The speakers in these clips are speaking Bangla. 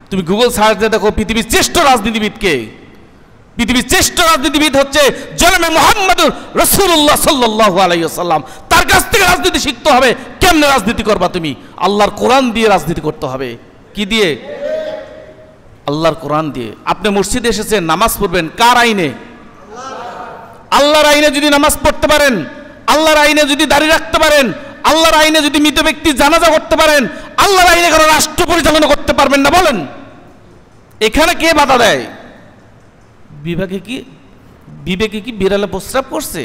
তুমি গুগল সার্চ দিয়ে দেখো পৃথিবীর শ্রেষ্ঠ রাজনীতিবিদকে। পৃথিবীর শ্রেষ্ঠ রাজনীতিবিদ হচ্ছে জনাবে মুহাম্মদুর রাসূলুল্লাহ সাল্লাল্লাহু আলাইহি ওয়াসাল্লাম। তার কাছ থেকে রাজনীতি শিখতে হবে। কেমনে রাজনীতি করবা তুমি? আল্লাহর কোরআন দিয়ে রাজনীতি করতে হবে। কি দিয়ে? আল্লাহর কোরআন দিয়ে। আপনি মসজিদে এসেছেন, নামাজ পড়বেন কার আইনে? আল্লাহর আইনে যদি নামাজ পড়তে পারেন, আল্লাহর আইনে যদি দাড়ি রাখতে পারেন, আল্লাহর আইনে যদি মৃত ব্যক্তি জানাজা করতে পারেন, আল্লাহর আইনে কোনো রাষ্ট্র পরিচালনা করতে পারবেন না বলেন? এখানে কে বাধা দেয়? বিবেকে কি বিড়ালে প্রস্রাব করছে?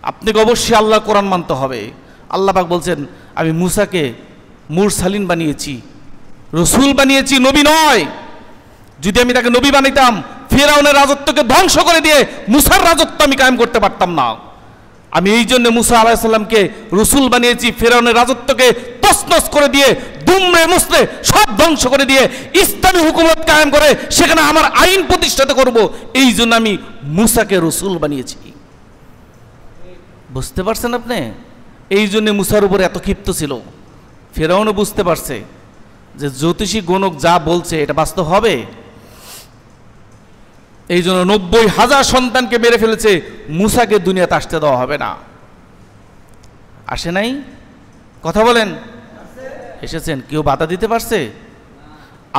আপনাকে অবশ্যই আল্লাহর কোরআন মানতে হবে। আল্লাহ পাক বলছেন, আমি মুসাকে মুরসালিন বানিয়েছি, রসুল বানিয়েছি, নবী নয়। যদি আমি তাকে নবী বানাইতাম, ফিরআউনের রাজত্বকে ধ্বংস করে দিয়ে মুসার রাজত্ব আমি কায়েম করতে পারতাম না। আমি এই জন্য মুসা আলাইহিস সালামকে রসুল বানিয়েছি, ফিরআউনের রাজত্বকে তছনছ করে দিয়ে, দুমড়ে মুছড়ে সব ধ্বংস করে দিয়ে ইসলামী হুকুমত কায়েম করে সেখানে আমার আইন প্রতিষ্ঠিত করব। এই জন্য আমি মুসাকে রসুল বানিয়েছি। বুঝতে পারছেন আপনি? এই জন্য মুসার উপর এত ক্ষিপ্ত ছিল। ফিরআউনও বুঝতে পারছে যে জ্যোতিষী গণক যা বলছে এটা বাস্তব হবে। এই জন্য 90,000 সন্তানকে মেরে ফেলেছে। মুসাকে দুনিয়াতে আসতে দেওয়া হবে না। আসে নাই? কথা বলেন। এসেছেন। কেউ বাধা দিতে পারছে?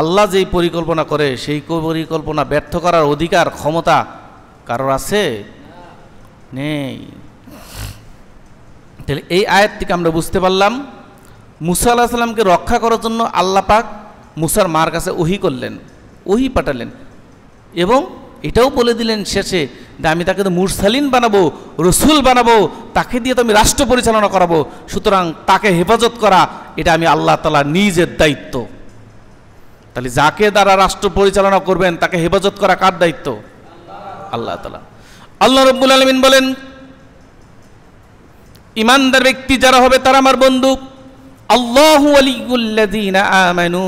আল্লাহ যেই পরিকল্পনা করে সেই পরিকল্পনা ব্যর্থ করার অধিকার ক্ষমতা কারোর আছে? নেই। তাহলে এই আয়াত থেকে আমরা বুঝতে পারলাম মুসা আলাইহিস সালামকে রক্ষা করার জন্য আল্লাহ পাক মুসার মার কাছে ওহী করলেন, ওহী পাঠালেন এবং এটাও বলে দিলেন শেষে যে আমি তাকে তো মুরসালিন বানাবো, রসুল বানাবো, তাকে দিয়ে তো আমি রাষ্ট্র পরিচালনা করাবো। সুতরাং তাকে হেফাজত করা এটা আমি আল্লাহ তাআলার নিজের দায়িত্ব। তাহলে যাকে দ্বারা রাষ্ট্র পরিচালনা করবেন তাকে হেফাজত করা কার দায়িত্ব? আল্লাহ তাআলা। আল্লাহ রাব্বুল আলামিন বলেন, ইমানদার ব্যক্তি যারা হবে তারা আমার বন্ধু। আল্লাহু ওয়ালিয়ুল্লাযীনা আমানু,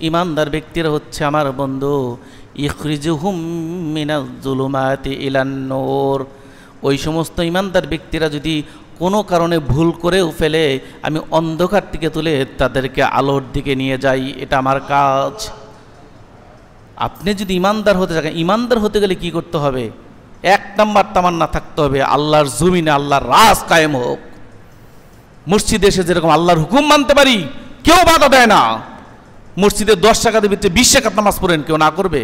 ইমানদার ব্যক্তিরা হচ্ছে আমার বন্ধু। ইখরিজুহুম মিনাজ যুলুমাতি ইলান নূর, ওই সমস্ত ইমানদার ব্যক্তিরা যদি কোনো কারণে ভুল করেও ফেলে আমি অন্ধকার থেকে তুলে তাদেরকে আলোর দিকে নিয়ে যাই, এটা আমার কাজ। আপনি যদি ইমানদার হতে চান, ইমানদার হতে গেলে কি করতে হবে? 1 নাম্বার তামান্না থাকতে হবে আল্লাহর জমিনে আল্লাহর রাজ কায়েম হোক। মসজিদে এসে যেরকম আল্লাহর হুকুম মানতে পারি, কেউ বাধা দেয় না। মসজিদে 10 টাকাতে ভিতরে 20 টাকার নামাজ পড়েন, কেউ না করবে?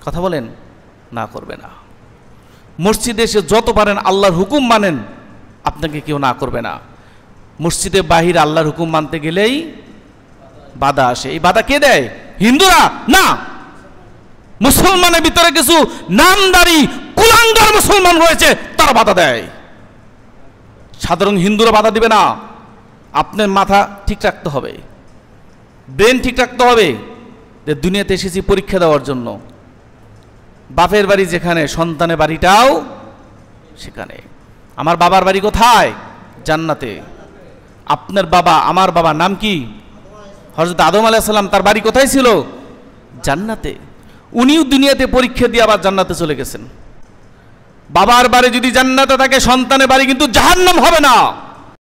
কথা বলেন, না করবে না। মসজিদে এসে যত পারেন আল্লাহর হুকুম মানেন, আপনাকে কেউ না করবে না। মসজিদে বাহিরে আল্লাহর হুকুম মানতে গেলেই বাধা আসে। এই বাধা কে দেয়? হিন্দুরা না, মুসলমানের ভিতরে কিছু নামদারি কুলাঙ্গার মুসলমান রয়েছে, তারা বাধা দেয়। সাধারণ হিন্দুরা বাধা দিবে না। আপনার মাথা ঠিক রাখতে হবে, ব্রেন ঠিক রাখতে হবে যে দুনিয়াতে এসেছি পরীক্ষা দেওয়ার জন্য। বাপের বাড়ি যেখানে, সন্তানের বাড়িটাও সেখানে। আমার বাবার বাড়ি কোথায়? জান্নাতে। আপনার বাবা, আমার বাবার নাম কি? হযরত আদম আলাইহিস সালাম, তার বাড়ি কোথায় ছিল? জান্নাতে। উনিও দুনিয়াতে পরীক্ষা দিয়ে আবার জান্নাতে চলে গেছেন। বাবার বাড়ি যদি জান্নাতে থাকে, সন্তানের বাড়ি কিন্তু জাহান্নাম হবে না।